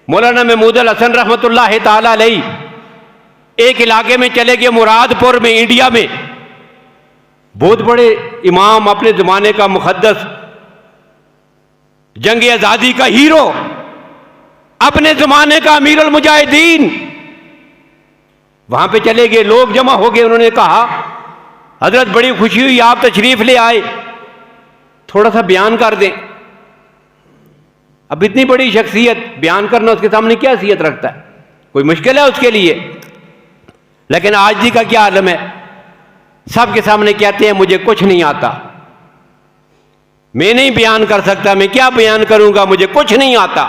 मौलाना महमूद अल हसन रहमतुल्लाह ताला अलैह एक इलाके में चले गए, मुरादपुर में, इंडिया में। बहुत बड़े इमाम, अपने जमाने का मुकद्दस, जंग आजादी का हीरो, अपने जमाने का अमीरुल मुजाहिदीन, वहां पे चले गए। लोग जमा हो गए। उन्होंने कहा, हजरत बड़ी खुशी हुई आप तशरीफ ले आए, थोड़ा सा बयान कर दें। अब इतनी बड़ी शख्सियत, बयान करना उसके सामने क्या हैसियत रखता है? कोई मुश्किल है उसके लिए? लेकिन आज जी का क्या आलम है, सबके सामने कहते हैं मुझे कुछ नहीं आता, मैं नहीं बयान कर सकता, मैं क्या बयान करूंगा, मुझे कुछ नहीं आता।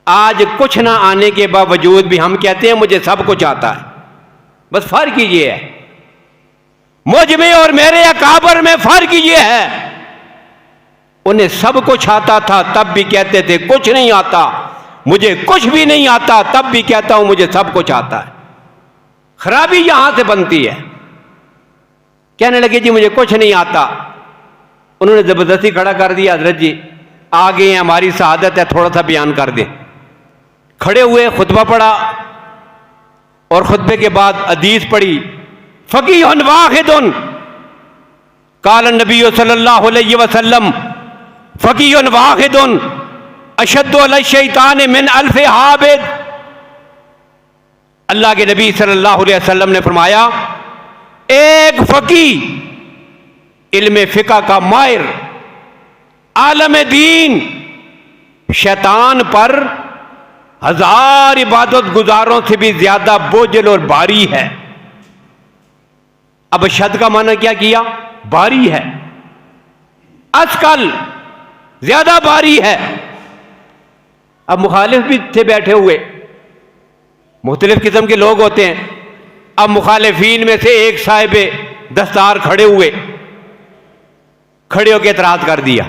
आज कुछ ना आने के बावजूद भी हम कहते हैं मुझे सब कुछ आता है। बस फर्क ये है, मुझ में और मेरे अकाबर में फर्क ये है, उन्हें सब कुछ आता था तब भी कहते थे कुछ नहीं आता, मुझे कुछ भी नहीं आता तब भी कहता हूं मुझे सब कुछ आता है। खराबी यहां से बनती है। कहने लगे जी मुझे कुछ नहीं आता। उन्होंने जबरदस्ती खड़ा कर दिया, हजरत जी आ गए हैं, हमारी शहादत है, थोड़ा सा बयान कर दें। खड़े हुए, खुतबा पढ़ा और खुतबे के बाद हदीस पढ़ी। फकीहुन वाहिदुन काल नबी सल्लल्लाहु अलैहि वसल्लम फकीहुन वाहिदुन अशद्दु अला शैतान मिन अल्फ हाबिद। अल्लाह के नबी सल्लल्लाहु अलैहि वसल्लम ने फरमाया, एक फकी, इल्म फिका का माहिर, आलम दीन, शैतान पर हजार इबादत गुजारों से भी ज्यादा बोझल और भारी है। अब शद का माना क्या किया? भारी है, आजकल ज्यादा भारी है। अब मुखालिफ भी थे बैठे हुए, मुख्तलिफ किस्म के लोग होते हैं। अब मुखालिफीन में से एक साहिब दस्तार खड़े हुए, खड़े होकर एतराज कर दिया।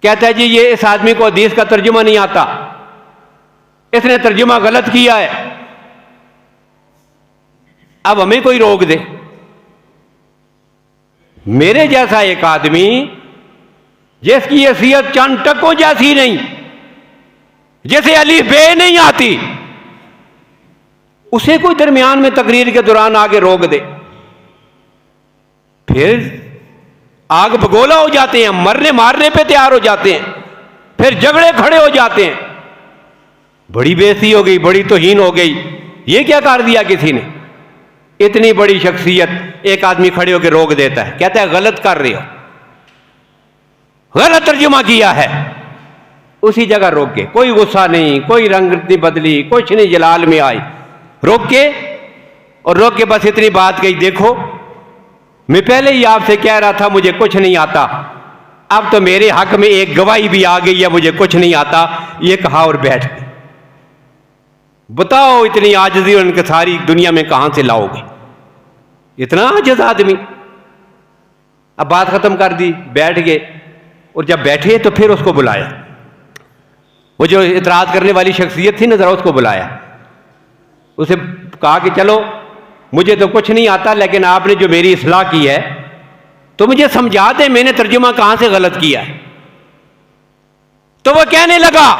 कहता है जी ये इस आदमी को हदीस का तर्जुमा नहीं आता, इसने तर्जुमा गलत किया है, अब हमें कोई रोक दे। मेरे जैसा एक आदमी जिसकी हैसियत चंद टकों जैसी नहीं, जैसे अली बे नहीं आती, उसे कोई दरमियान में तकरीर के दौरान आगे रोक दे, फिर आग बगोला हो जाते हैं, मरने मारने पे तैयार हो जाते हैं, फिर झगड़े खड़े हो जाते हैं। बड़ी बेइज्जती हो गई, बड़ी तौहीन हो गई, ये क्या कर दिया किसी ने? इतनी बड़ी शख्सियत एक आदमी खड़े होकर रोक देता है, कहता है गलत कर रहे हो, गलत तर्जुमा किया है। उसी जगह रोक के, कोई गुस्सा नहीं, कोई रंग नहीं बदली, कुछ नहीं, जलाल में आई, रोक के और रोक के बस इतनी बात कही, देखो मैं पहले ही आपसे कह रहा था मुझे कुछ नहीं आता, अब तो मेरे हक में एक गवाही भी आ गई है मुझे कुछ नहीं आता, ये कहा और बैठ गए। बताओ इतनी आजिज़ी और इनकिसारी दुनिया में कहां से लाओगे? इतना आजिज़ आदमी। अब बात खत्म कर दी, बैठ गए, और जब बैठे तो फिर उसको बुलाया, वो जो इतराज करने वाली शख्सियत थी ना, जरा उसको बुलाया, उसे कहा कि चलो मुझे तो कुछ नहीं आता, लेकिन आपने जो मेरी इस्लाह की है तो मुझे समझा दे मैंने तर्जुमा कहां से गलत किया है। तो वह कहने लगा,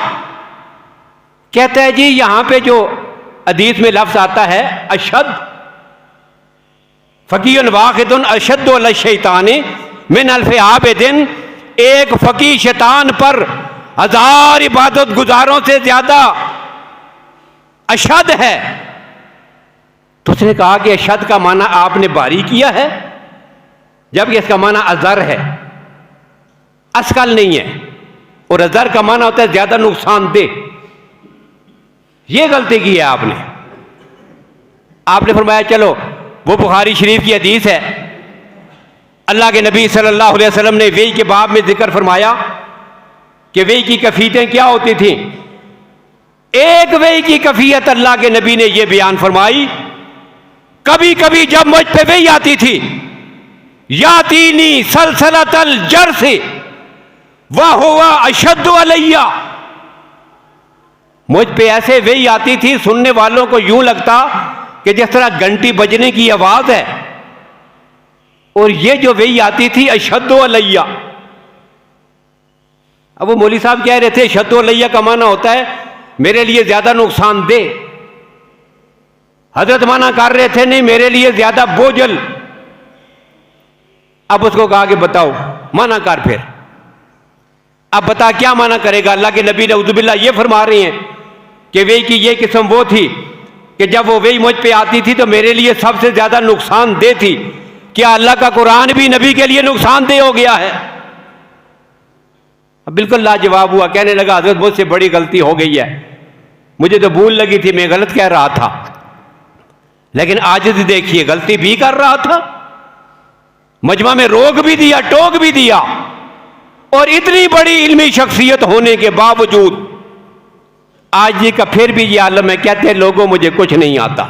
कहता है जी यहां पे जो हदीस में लफ्ज आता है अशद, फकीहुन वाहिदुन अशद्दु अला शैतान मिन अल्फ आबिदिन, एक फकी शैतान पर हजार इबादत गुजारों से ज्यादा अशद है। तो उसने कहा कि अशद का माना आपने भारी किया है, जबकि इसका माना अजर है, अस्कल नहीं है, और अजर का माना होता है ज्यादा नुकसानदेह। ये गलती की है आपने। आपने फरमाया चलो, वो बुखारी शरीफ की हदीस है, अल्लाह के नबी सल्लल्लाहु अलैहि वसल्लम ने वही के बाब में जिक्र फरमाया कि वही की कैफियतें क्या होती थी। एक वही की कैफियत अल्लाह के नबी ने यह बयान फरमाई, कभी कभी जब मुझ पे वही आती थी, यातीनी सलसलतल जर से वह हुआ अशद्दु अलैया, मुझ पे ऐसे वही आती थी, सुनने वालों को यूं लगता कि जिस तरह घंटी बजने की आवाज है, और ये जो वही आती थी अशद्दु अलैया। अब वो मौली साहब कह रहे थे शत्रुलैया का माना होता है मेरे लिए ज्यादा नुकसान दे। हजरत माना कर रहे थे नहीं मेरे लिए ज्यादा बोझल। अब उसको कहा कि बताओ माना कर फिर। अब बता क्या माना करेगा। अल्लाह के नबी नऊजुबिल्लाह ये फरमा रहे हैं कि वही की ये किस्म वो थी कि जब वो वही मुझ पे आती थी तो मेरे लिए सबसे ज्यादा नुकसानदेह थी। क्या अल्लाह का कुरान भी नबी के लिए नुकसानदेह हो गया है? अब बिल्कुल लाजवाब हुआ, कहने लगा हजरत मुझसे बड़ी गलती हो गई है, मुझे तो भूल लगी थी, मैं गलत कह रहा था। लेकिन आज देखिए गलती भी कर रहा था, मजमा में रोक भी दिया, टोक भी दिया, और इतनी बड़ी इल्मी शख्सियत होने के बावजूद आज जी का फिर भी ये आलम है, कहते हैं लोगों मुझे कुछ नहीं आता।